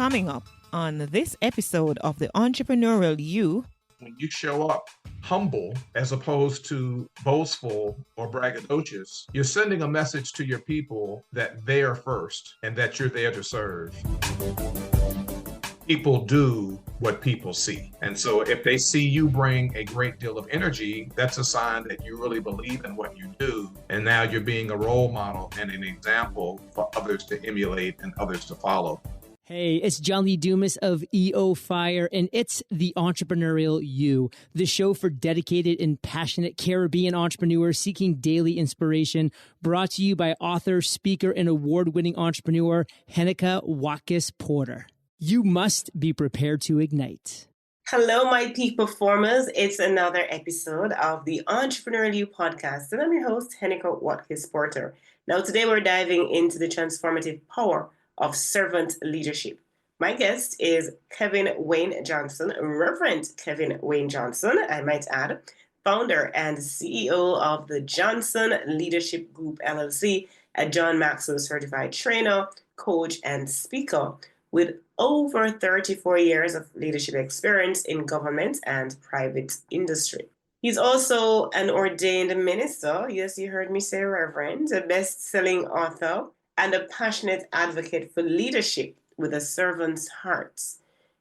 Coming up on this episode of the Entrepreneurial You. When you show up humble as opposed to boastful or braggadocious, you're sending a message to your people that they are first and that you're there to serve. People do what people see. And so if they see you bring a great deal of energy, that's a sign that you really believe in what you do. And now you're being a role model and an example for others to emulate and others to follow. Hey, it's John Lee Dumas of EO Fire, and it's the Entrepreneurial You, the show for dedicated and passionate Caribbean entrepreneurs seeking daily inspiration, brought to you by author, speaker, and award-winning entrepreneur Heneka Watkis-Porter. You must be prepared to ignite. Hello, my peak performers. It's another episode of the Entrepreneurial You podcast, and I'm your host, Heneka Watkis-Porter. Now, today we're diving into the transformative power of servant leadership. My guest is Kevin Wayne Johnson, Reverend Kevin Wayne Johnson, I might add, founder and CEO of the Johnson Leadership Group, LLC, a John Maxwell certified trainer, coach, and speaker with over 34 years of leadership experience in government and private industry. He's also an ordained minister, yes, you heard me say reverend, a best-selling author, and a passionate advocate for leadership with a servant's heart.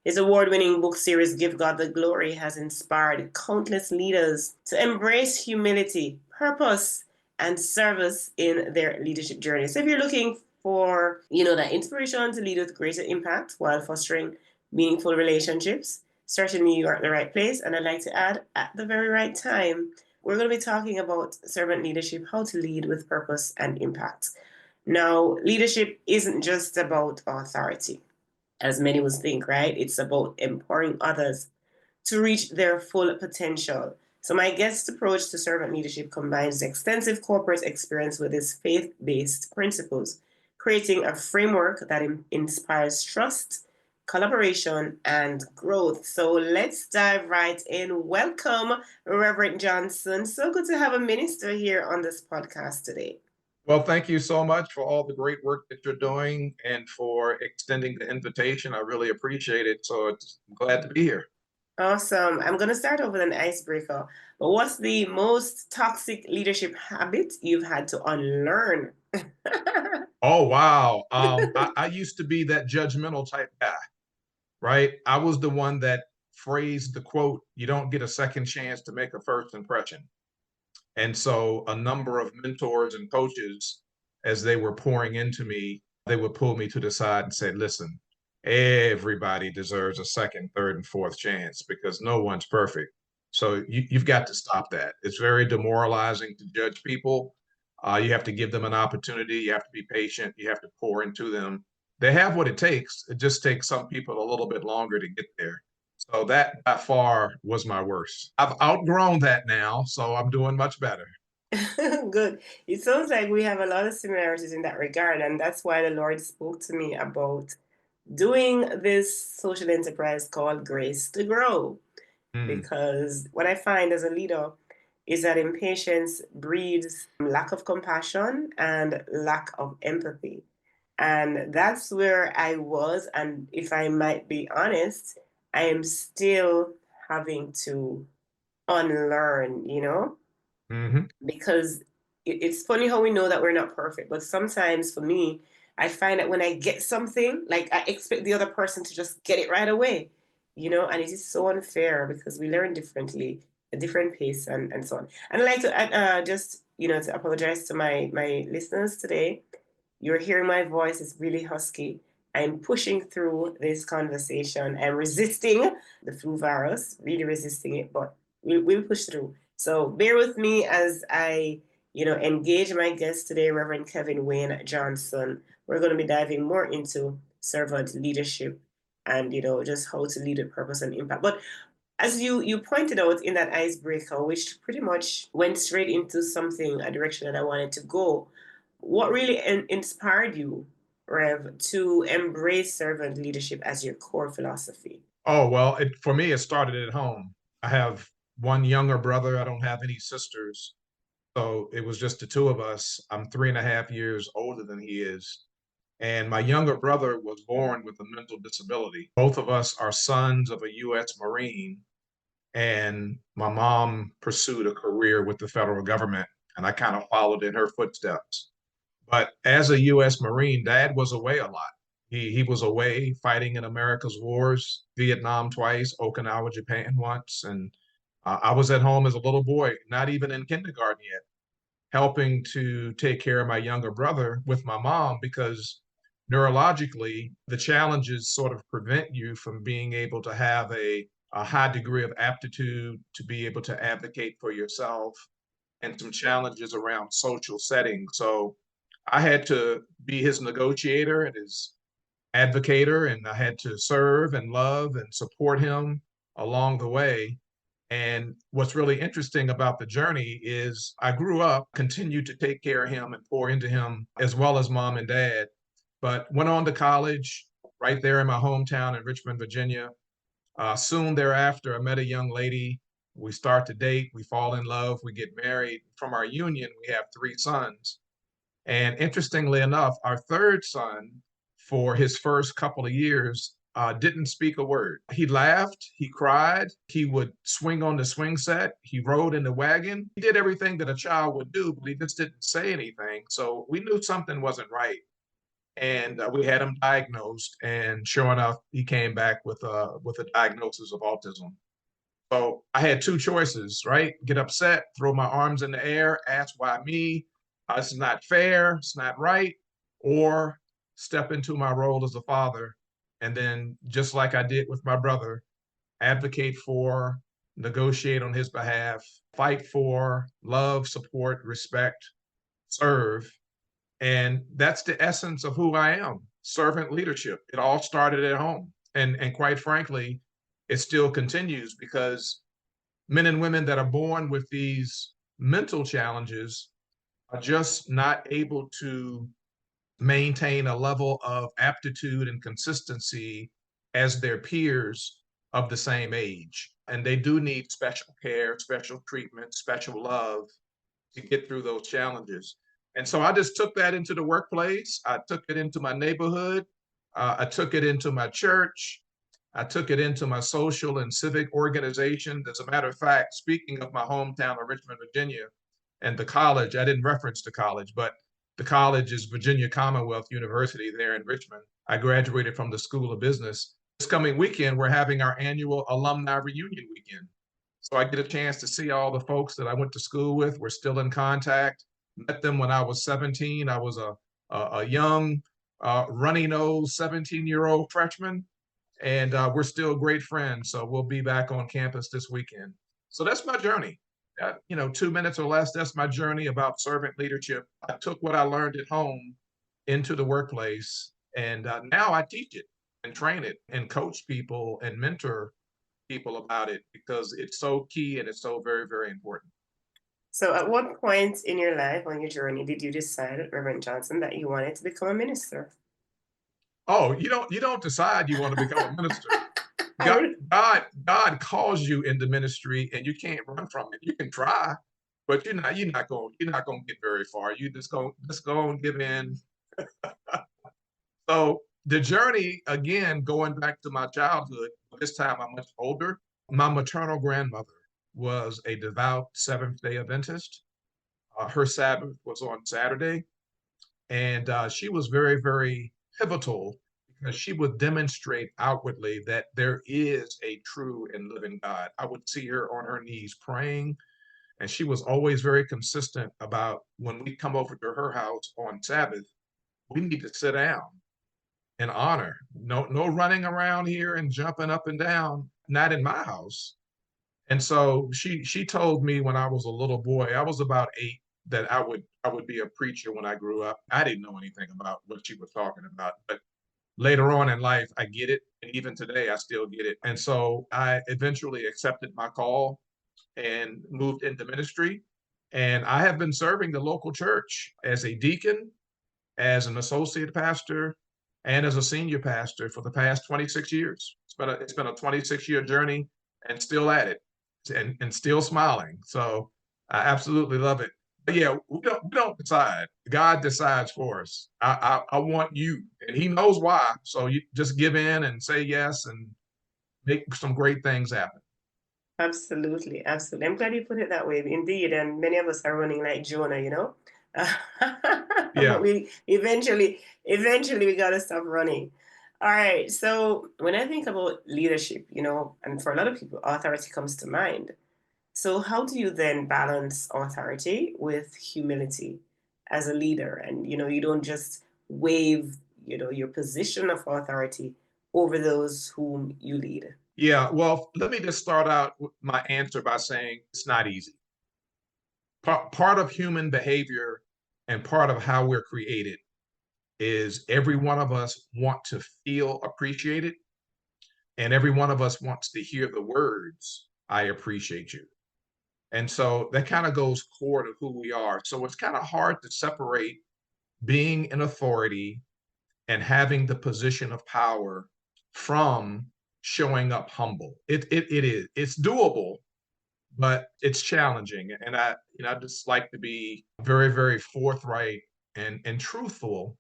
His award-winning book series, Give God the Glory, has inspired countless leaders to embrace humility, purpose, and service in their leadership journey. So if you're looking for, that inspiration to lead with greater impact while fostering meaningful relationships, certainly you are at the right place. And I'd like to add, at the very right time. We're going to be talking about servant leadership, how to lead with purpose and impact. Now, leadership isn't just about authority, as many would think, right? It's about empowering others to reach their full potential. So my guest's approach to servant leadership combines extensive corporate experience with his faith-based principles, creating a framework that inspires trust, collaboration, and growth. So let's dive right in. Welcome, Reverend Johnson. So good to have a minister here on this podcast today. Well, thank you so much for all the great work that you're doing and for extending the invitation. I really appreciate it. So I'm glad to be here. Awesome. I'm going to start off with an icebreaker. But what's the most toxic leadership habit you've had to unlearn? Oh, wow. I used to be that judgmental type guy, right? I was the one that phrased the quote, "You don't get a second chance to make a first impression." And so a number of mentors and coaches, as they were pouring into me, they would pull me to the side and say, listen, everybody deserves a second, third, and fourth chance because no one's perfect. So you've got to stop that. It's very demoralizing to judge people. You have to give them an opportunity. You have to be patient. You have to pour into them. They have what it takes. It just takes some people a little bit longer to get there. So that by far was my worst. I've outgrown that now, so I'm doing much better. Good. It sounds like we have a lot of similarities in that regard, and that's why the Lord spoke to me about doing this social enterprise called Grace to Grow. Because what I find as a leader is that impatience breeds lack of compassion and lack of empathy. And that's where I was, and if I might be honest, I am still having to unlearn, because it's funny how we know that we're not perfect. But sometimes for me, I find that when I get something, like I expect the other person to just get it right away, and it is so unfair because we learn differently, a different pace and so on. And I'd like to just, to apologize to my listeners today. You're hearing my voice is really husky. I'm pushing through this conversation. I'm resisting the flu virus, really resisting it, but we'll push through. So bear with me as I, engage my guest today, Reverend Kevin Wayne Johnson. We're going to be diving more into servant leadership and, just how to lead with purpose and impact. But as you pointed out in that icebreaker, which pretty much went straight into a direction that I wanted to go, what really inspired you, Rev, to embrace servant leadership as your core philosophy? Oh, well, for me, it started at home. I have one younger brother. I don't have any sisters. So it was just the two of us. I'm 3.5 years older than he is. And my younger brother was born with a mental disability. Both of us are sons of a U.S. Marine, and my mom pursued a career with the federal government, and I kind of followed in her footsteps. But as a U.S. Marine, Dad was away a lot. He was away fighting in America's wars, Vietnam twice, Okinawa, Japan once, and I was at home as a little boy, not even in kindergarten yet, helping to take care of my younger brother with my mom because neurologically, the challenges sort of prevent you from being able to have a high degree of aptitude to be able to advocate for yourself and some challenges around social settings. So I had to be his negotiator and his advocator, and I had to serve and love and support him along the way. And what's really interesting about the journey is I grew up, continued to take care of him and pour into him, as well as mom and dad, but went on to college right there in my hometown in Richmond, Virginia. Soon thereafter, I met a young lady. We start to date, we fall in love, we get married. From our union, we have three sons. And interestingly enough, our third son, for his first couple of years, didn't speak a word. He laughed, he cried, he would swing on the swing set, he rode in the wagon. He did everything that a child would do, but he just didn't say anything. So we knew something wasn't right. And we had him diagnosed, and sure enough, he came back with a diagnosis of autism. So I had two choices, right? Get upset, throw my arms in the air, ask why me, it's not fair, it's not right, or step into my role as a father. And then, just like I did with my brother, advocate for, negotiate on his behalf, fight for, love, support, respect, serve. And that's the essence of who I am, servant leadership. It all started at home. And quite frankly, it still continues because men and women that are born with these mental challenges are just not able to maintain a level of aptitude and consistency as their peers of the same age. And they do need special care, special treatment, special love to get through those challenges. And so I just took that into the workplace. I took it into my neighborhood. I took it into my church. I took it into my social and civic organization. As a matter of fact, speaking of my hometown of Richmond, Virginia, and the college, I didn't reference the college, but the college is Virginia Commonwealth University there in Richmond. I graduated from the School of Business. This coming weekend, we're having our annual alumni reunion weekend. So I get a chance to see all the folks that I went to school with. We're still in contact. Met them when I was 17. I was a young, runny nose 17-year-old freshman, and we're still great friends. So we'll be back on campus this weekend. So that's my journey. 2 minutes or less, that's my journey about servant leadership. I took what I learned at home into the workplace, and now I teach it and train it and coach people and mentor people about it because it's so key and it's so very, very important. So at what point in your life on your journey did you decide, Reverend Johnson, that you wanted to become a minister? Oh, you don't decide you want to become a minister. God calls you into ministry, and you can't run from it. You can try, but you're not going to get very far. You just go and give in. So the journey, again, going back to my childhood, this time I'm much older. My maternal grandmother was a devout Seventh-day Adventist. Her Sabbath was on Saturday, and she was very, very pivotal because she would demonstrate outwardly that there is a true and living God. I would see her on her knees praying, and she was always very consistent about when we come over to her house on Sabbath, we need to sit down and honor. No running around here and jumping up and down, not in my house. And so she told me when I was a little boy, I was about 8, that I would be a preacher when I grew up. I didn't know anything about what she was talking about, but later on in life, I get it. And even today, I still get it. And so I eventually accepted my call and moved into ministry. And I have been serving the local church as a deacon, as an associate pastor, and as a senior pastor for the past 26 years. It's been a 26-year journey, and still at it, and still smiling. So I absolutely love it. But yeah, we don't decide. God decides for us. I want you, and He knows why. So you just give in and say yes, and make some great things happen. Absolutely, absolutely. I'm glad you put it that way. Indeed, and many of us are running like Jonah, you know. But Yeah. we eventually we gotta stop running. All right. So when I think about leadership, you know, and for a lot of people, authority comes to mind. So how do you then balance authority with humility as a leader? And you know, you don't just wave, you know, your position of authority over those whom you lead. Yeah. Well, let me just start out with my answer by saying it's not easy. Part of human behavior and part of how we're created is every one of us want to feel appreciated, and every one of us wants to hear the words, I appreciate you. And so that kind of goes core to who we are. So it's kind of hard to separate being an authority and having the position of power from showing up humble. It is. It's doable, but it's challenging. And I just like to be very, very forthright and truthful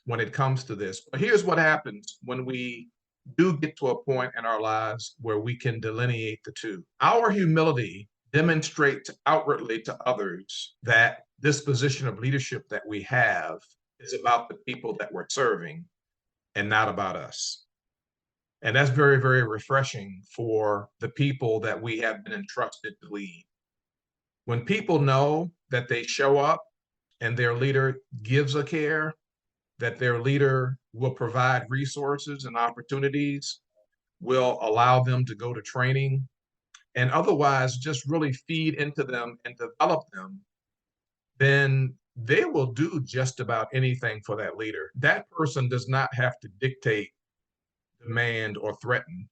when it comes to this. But here's what happens when we do get to a point in our lives where we can delineate the two. Our humility demonstrates outwardly to others that this position of leadership that we have is about the people that we're serving and not about us. And that's very, very refreshing for the people that we have been entrusted to lead. When people know that they show up and their leader gives a care, that their leader will provide resources and opportunities, will allow them to go to training, and otherwise just really feed into them and develop them, then they will do just about anything for that leader. That person does not have to dictate, demand, or threaten.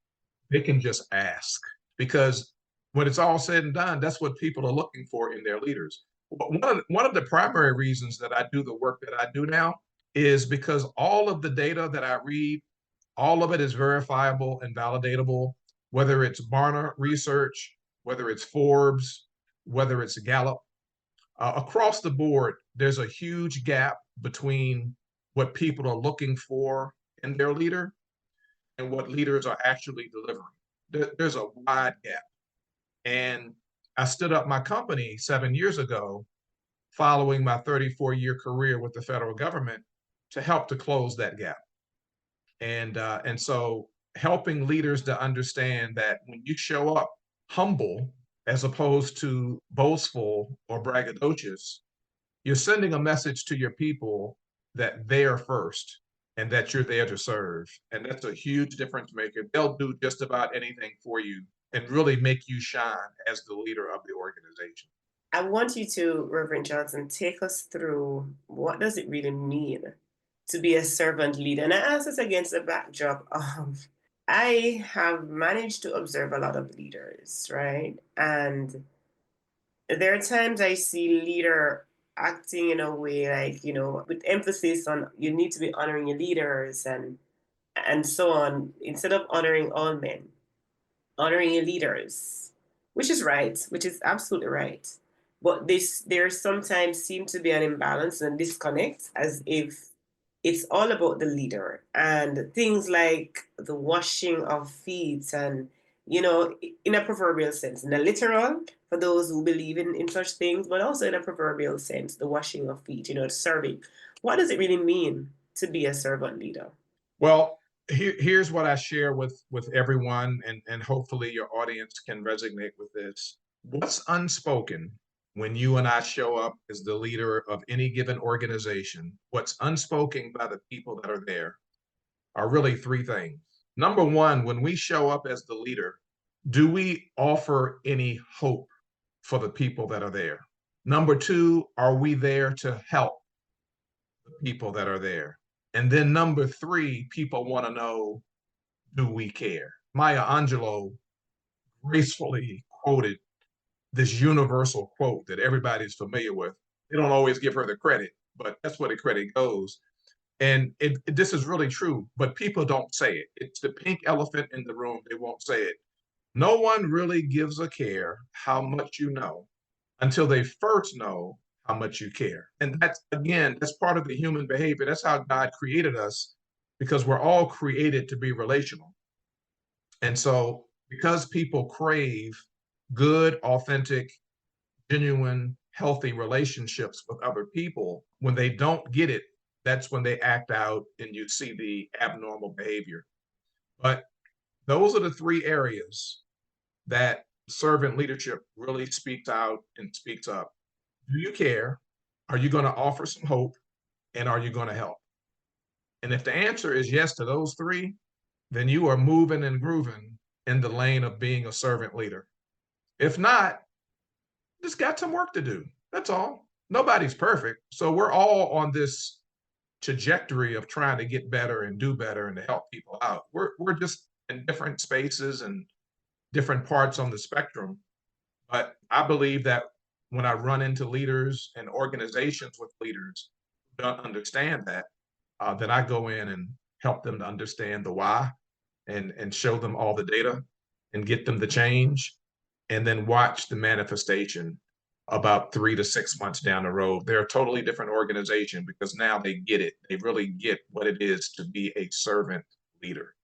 They can just ask, because when it's all said and done, that's what people are looking for in their leaders. One of the primary reasons that I do the work that I do now is because all of the data that I read, all of it is verifiable and validatable, whether it's Barna research, whether it's Forbes, whether it's Gallup. Across the board, there's a huge gap between what people are looking for in their leader and what leaders are actually delivering. There's a wide gap. And I stood up my company 7 years ago, following my 34-year career with the federal government, to help to close that gap. And so helping leaders to understand that when you show up humble as opposed to boastful or braggadocious, you're sending a message to your people that they are first and that you're there to serve. And that's a huge difference maker. They'll do just about anything for you and really make you shine as the leader of the organization. I want you to, Reverend Johnson, take us through what does it really mean to be a servant leader. And I ask this against the backdrop of I have managed to observe a lot of leaders, right? And there are times I see leader acting in a way like, you know, with emphasis on you need to be honoring your leaders and so on, instead of honoring all men, honoring your leaders, which is right, which is absolutely right. But this there sometimes seem to be an imbalance and disconnect, as if it's all about the leader and things like the washing of feet and you know, in a proverbial sense, in a literal for those who believe in such things, but also in a proverbial sense, the washing of feet, you know, serving. What does it really mean to be a servant leader? Well, here's what I share with everyone, and hopefully your audience can resonate with this. What's unspoken when you and I show up as the leader of any given organization, what's unspoken by the people that are there are really three things. Number one, when we show up as the leader, do we offer any hope for the people that are there? Number two, are we there to help the people that are there? And then number three, people want to know, do we care? Maya Angelou gracefully quoted this universal quote that everybody's familiar with. They don't always give her the credit, but that's where the credit goes. And this is really true, but people don't say it. It's the pink elephant in the room. They won't say it. No one really gives a care how much you know until they first know how much you care. And that's, again, that's part of the human behavior. That's how God created us, because we're all created to be relational. And so, because people crave good, authentic, genuine, healthy relationships with other people, when they don't get it, that's when they act out and you see the abnormal behavior. But those are the three areas that servant leadership really speaks out and speaks up. Do you care? Are you going to offer some hope? And are you going to help? And if the answer is yes to those three, then you are moving and grooving in the lane of being a servant leader. If not, just got some work to do. That's all. Nobody's perfect. So we're all on this trajectory of trying to get better and do better and to help people out. We're just in different spaces and different parts on the spectrum. But I believe that when I run into leaders and organizations with leaders who don't understand that, then I go in and help them to understand the why and show them all the data and get them to change, and then watch the manifestation about 3 to 6 months down the road. They're a totally different organization because now they get it. They really get what it is to be a servant leader.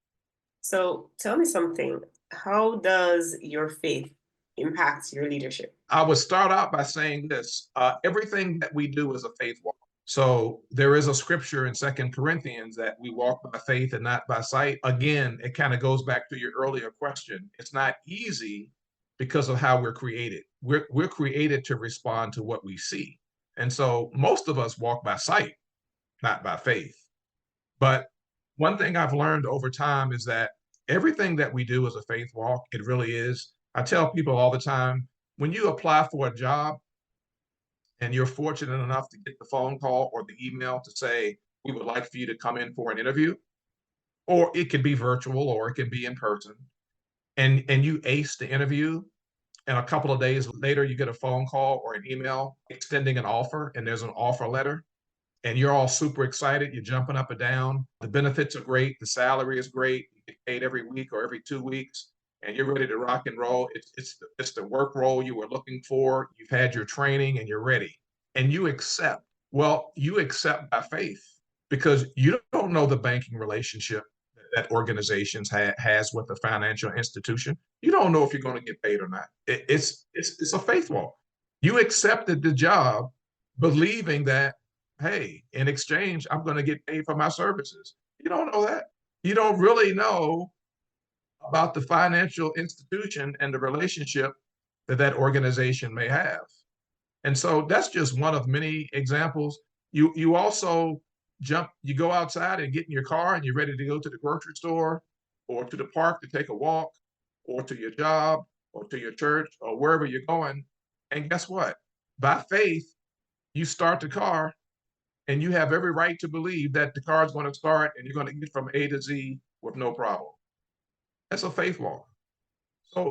So tell me something. How does your faith impact your leadership? I would start out by saying this. Everything that we do is a faith walk. So there is a scripture in 2 Corinthians that we walk by faith and not by sight. Again, it kind of goes back to your earlier question. It's not easy because of how we're created. We're created to respond to what we see. And so most of us walk by sight, not by faith. But one thing I've learned over time is that everything that we do is a faith walk. It really is. I tell people all the time, when you apply for a job and you're fortunate enough to get the phone call or the email to say, we would like for you to come in for an interview, or it could be virtual or it can be in person, and you ace the interview, and a couple of days later you get a phone call or an email extending an offer, and there's an offer letter, and you're all super excited. You're jumping up and down. The benefits are great. The salary is great. You get paid every week or every 2 weeks, and you're ready to rock and roll. It's the work role you were looking for. You've had your training and you're ready, and you accept. Well, you accept by faith because you don't know the banking relationship that organizations has with a financial institution. You don't know if you're going to get paid or not. It's a faith walk. You accepted the job believing that, hey, in exchange, I'm going to get paid for my services. You don't know that. You don't really know about the financial institution and the relationship that that organization may have. And so that's just one of many examples. You also you go outside and get in your car and you're ready to go to the grocery store or to the park to take a walk or to your job or to your church or wherever you're going. And guess what? By faith, you start the car and you have every right to believe that the car is going to start and you're going to get from A to Z with no problem. That's a faith walk.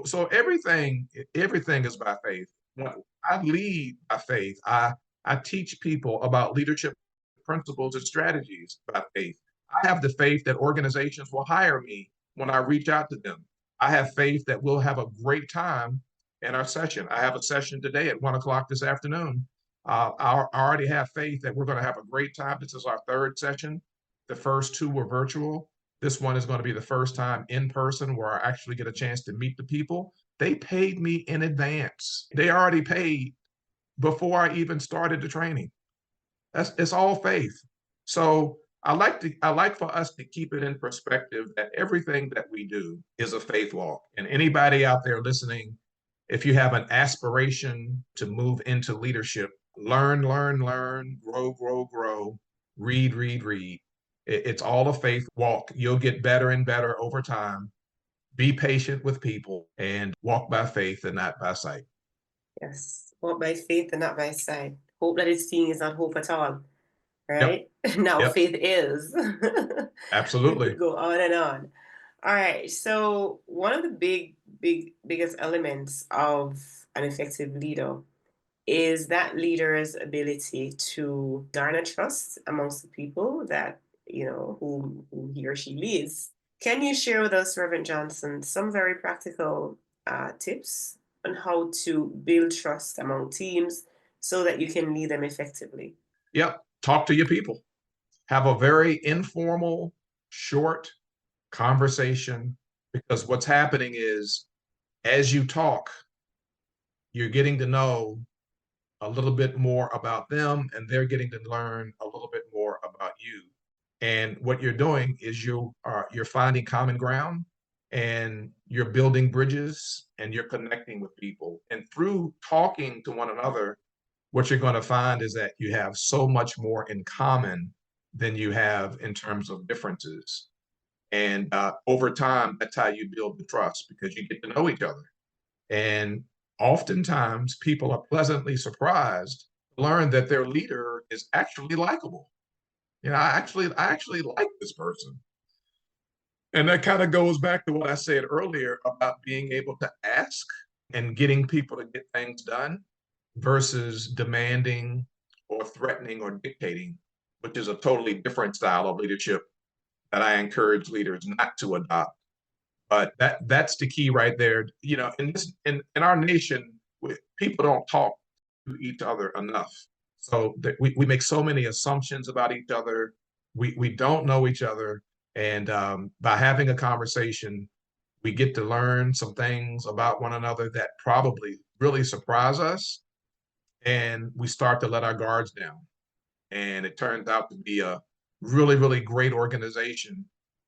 So everything is by faith. When I lead by faith. I teach people about leadership principles and strategies by faith. I have the faith that organizations will hire me when I reach out to them. I have faith that we'll have a great time in our session. I have a session today at 1 o'clock this afternoon. I already have faith that we're going to have a great time. This is our third session. The first two were virtual. This one is going to be the first time in person where I actually get a chance to meet the people. They paid me in advance. They already paid before I even started the training. It's all faith. So I like for us to keep it in perspective that everything that we do is a faith walk. And anybody out there listening, if you have an aspiration to move into leadership, learn, grow, read. It's all a faith walk. You'll get better and better over time. Be patient with people and walk by faith and not by sight. Yes, walk by faith and not by sight. Hope that is seen is not hope at all, right? Yep. Now Yep. faith is. Absolutely. We could go on and on. All right. So one of the biggest elements of an effective leader is that leader's ability to garner trust amongst the people that, whom he or she leads. Can you share with us, Reverend Johnson, some very practical tips on how to build trust among teams, so that you can lead them effectively. Yep. Talk to your people. Have a very informal, short conversation, because what's happening is as you talk, you're getting to know a little bit more about them and they're getting to learn a little bit more about you. And what you're doing is you're finding common ground and you're building bridges and you're connecting with people. And through talking to one another, what you're going to find is that you have so much more in common than you have in terms of differences. And over time, that's how you build the trust, because you get to know each other. And oftentimes people are pleasantly surprised to learn that their leader is actually likable. I actually like this person. And that kind of goes back to what I said earlier about being able to ask and getting people to get things done versus demanding or threatening or dictating, which is a totally different style of leadership that I encourage leaders not to adopt. But that's the key right there. In our nation, people don't talk to each other enough. So that we make so many assumptions about each other. We don't know each other. And by having a conversation, we get to learn some things about one another that probably really surprise us. And we start to let our guards down. And it turns out to be a really, really great organization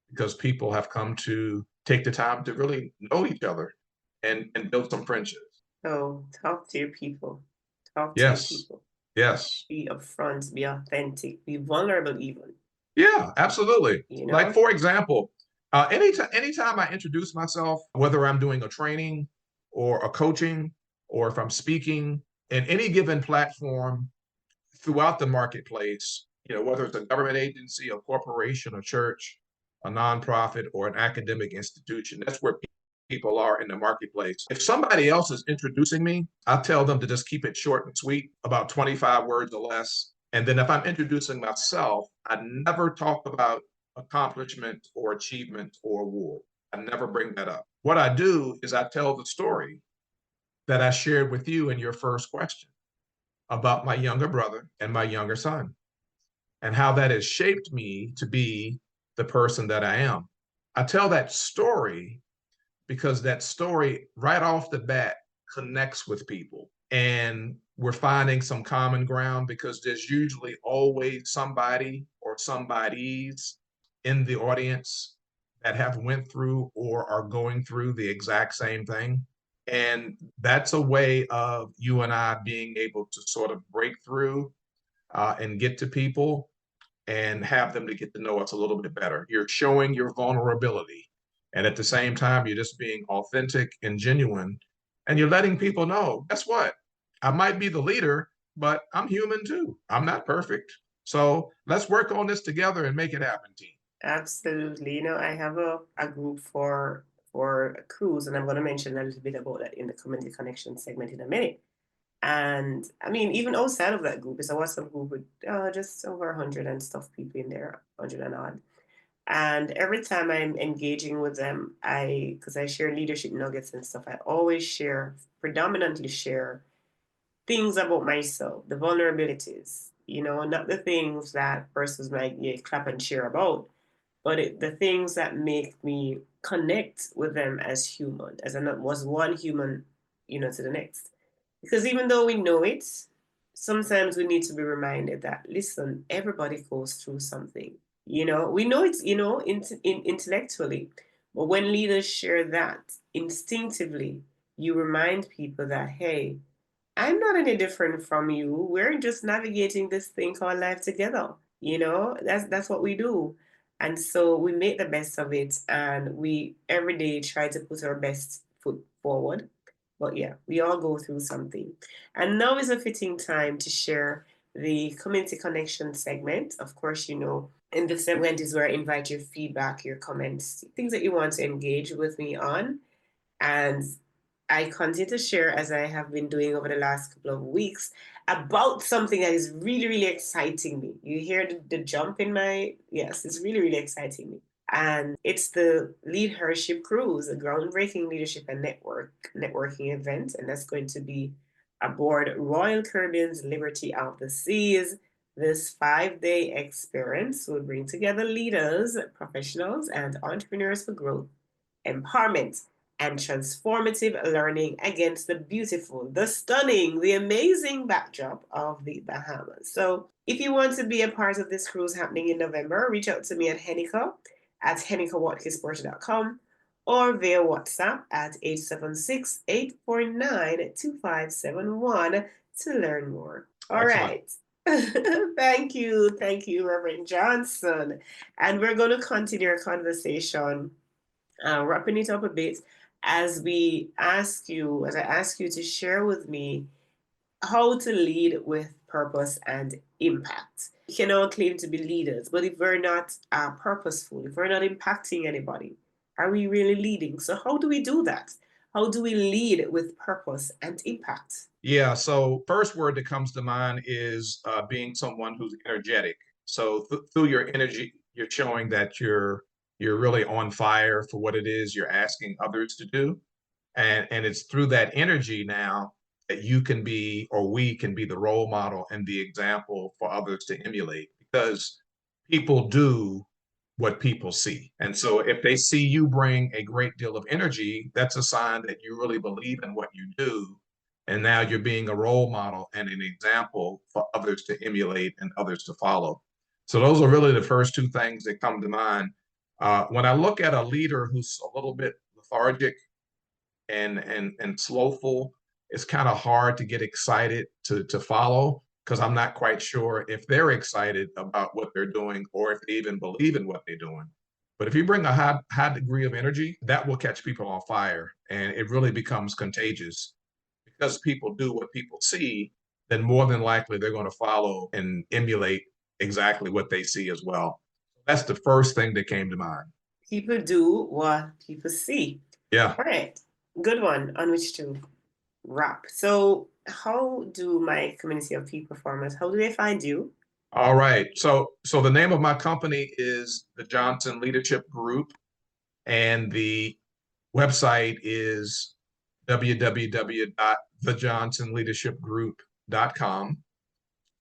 because people have come to take the time to really know each other and build some friendships. So talk to your people. Talk to your Yes. people. Yes. Be upfront, be authentic, be vulnerable even. Yeah, absolutely. You know? Like, for example, anytime I introduce myself, whether I'm doing a training or a coaching, or if I'm speaking in any given platform throughout the marketplace, whether it's a government agency, a corporation, a church, a nonprofit, or an academic institution, that's where people are in the marketplace. If somebody else is introducing me, I tell them to just keep it short and sweet, about 25 words or less. And then if I'm introducing myself, I never talk about accomplishment or achievement or award. I never bring that up. What I do is I tell the story that I shared with you in your first question about my younger brother and my younger son, and how that has shaped me to be the person that I am. I tell that story because that story right off the bat connects with people. And we're finding some common ground because there's usually always somebody or somebodies in the audience that have went through or are going through the exact same thing. And that's a way of you and I being able to sort of break through and get to people and have them to get to know us a little bit better. You're showing your vulnerability. And at the same time, you're just being authentic and genuine. And you're letting people know, guess what? I might be the leader, but I'm human too. I'm not perfect. So let's work on this together and make it happen, team. Absolutely. I have a group for a cruise, and I'm going to mention a little bit about that in the community connection segment in a minute. And I mean, even outside of that group, it's a WhatsApp group with just over 100 and stuff people in there, 100 and odd. And every time I'm engaging with them, because I share leadership nuggets and stuff, I always predominantly share things about myself, the vulnerabilities, not the things that persons might clap and cheer about, but the things that make me connect with them as human, as I was one human, to the next. Because even though we know it, sometimes we need to be reminded that, listen, everybody goes through something. We know it's, intellectually, but when leaders share that instinctively, you remind people that, hey, I'm not any different from you. We're just navigating this thing called life together. That's what we do. And so we make the best of it, and we every day try to put our best foot forward. But yeah, we all go through something. And now is a fitting time to share the community connection segment. Of course, in this segment is where I invite your feedback, your comments, things that you want to engage with me on. And I continue to share, as I have been doing over the last couple of weeks, about something that is really, really exciting me. You hear the jump in yes, it's really, really exciting me. And it's the Leadership Cruise, a groundbreaking leadership and networking event. And that's going to be Aboard Royal Caribbean's Liberty of the Seas, this 5-day experience will bring together leaders, professionals, and entrepreneurs for growth, empowerment, and transformative learning against the beautiful, the stunning, the amazing backdrop of the Bahamas. So, if you want to be a part of this cruise happening in November, reach out to me at Heneka at henekawatkisporter.com or via WhatsApp at 876-849-2571 to learn more. All Excellent. right. Thank you. Thank you, Reverend Johnson. And we're going to continue our conversation, wrapping it up a bit as I ask you to share with me how to lead with purpose and impact. We can all claim to be leaders, but if we're not purposeful, if we're not impacting anybody, are we really leading? So, how do we do that? How do we lead with purpose and impact? Yeah. So first word that comes to mind is being someone who's energetic. So through your energy, you're showing that you're really on fire for what it is you're asking others to do, and it's through that energy now that you can be, or we can be, the role model and the example for others to emulate, because people do what people see. And so if they see you bring a great deal of energy, that's a sign that you really believe in what you do. And now you're being a role model and an example for others to emulate and others to follow. So those are really the first two things that come to mind. When I look at a leader who's a little bit lethargic and slowful, it's kind of hard to get excited to follow, because I'm not quite sure if they're excited about what they're doing or if they even believe in what they're doing. But if you bring a high degree of energy, that will catch people on fire, and it really becomes contagious, because people do what people see. Then more than likely they're going to follow and emulate exactly what they see as well. That's the first thing that came to mind. People do what people see. Yeah. All right. Good one on which to wrap. So, how do my community of peak performers, how do they find you? All right. So the name of my company is the Johnson Leadership Group, and the website is www.thejohnsonleadershipgroup.com.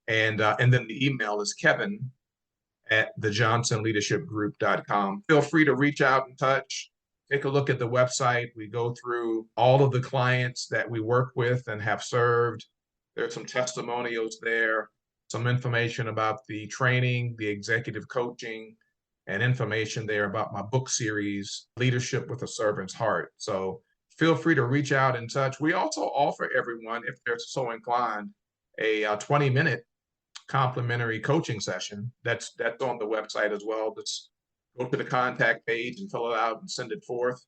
And then the email is kevin@thejohnsonleadershipgroup.com. Feel free to reach out and touch. Take a look at the website. We go through all of the clients that we work with and have served. There's some testimonials there, some information about the training, the executive coaching, and information there about my book series, Leadership with a Servant's Heart. So feel free to reach out and touch. We also offer everyone, if they're so inclined, a 20-minute complimentary coaching session. That's on the website as well. Just go to the contact page and fill it out and send it forth.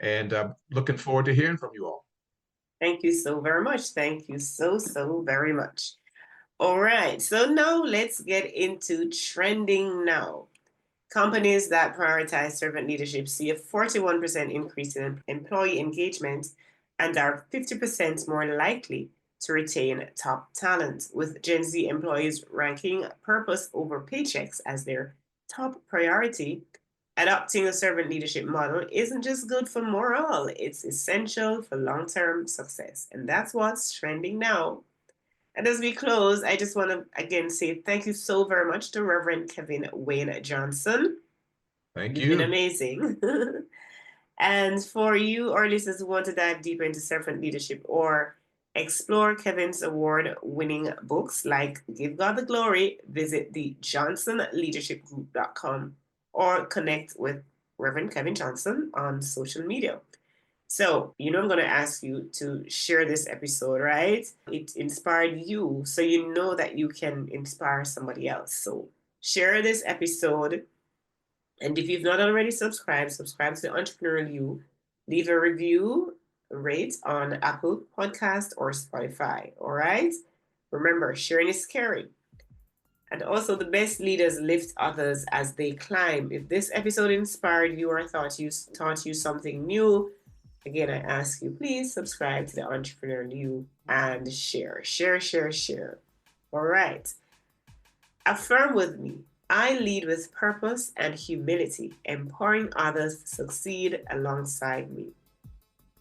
And looking forward to hearing from you all. Thank you so very much. Thank you so very much. All right. So now let's get into trending now. Companies that prioritize servant leadership see a 41% increase in employee engagement and are 50% more likely to retain top talent, with Gen Z employees ranking purpose over paychecks as their top priority. Adopting a servant leadership model isn't just good for morale, it's essential for long-term success. And that's what's trending now. And as we close, I just want to again say thank you so very much to Reverend Kevin Wayne Johnson. Thank You've you. been amazing. And for you, our listeners who want to dive deeper into servant leadership or explore Kevin's award-winning books like Give God the Glory, visit the johnsonleadershipgroup.com or connect with Reverend Kevin Johnson on social media. So, I'm going to ask you to share this episode, right? It inspired you, so you know that you can inspire somebody else. So, share this episode. And if you've not already subscribe to the Entrepreneurial You. Leave a review, rate on Apple Podcast or Spotify. All right? Remember, sharing is caring. And also, the best leaders lift others as they climb. If this episode inspired you or taught you something new, again, I ask you, please subscribe to the Entrepreneurial You and share. All right. Affirm with me. I lead with purpose and humility, empowering others to succeed alongside me.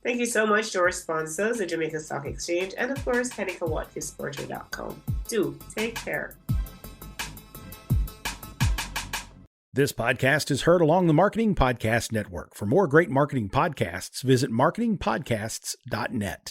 Thank you so much to our sponsors, the Jamaica Stock Exchange, and of course, HenekaWatkis-Porter.com. Do take care. This podcast is heard along the Marketing Podcast Network. For more great marketing podcasts, visit marketingpodcasts.net.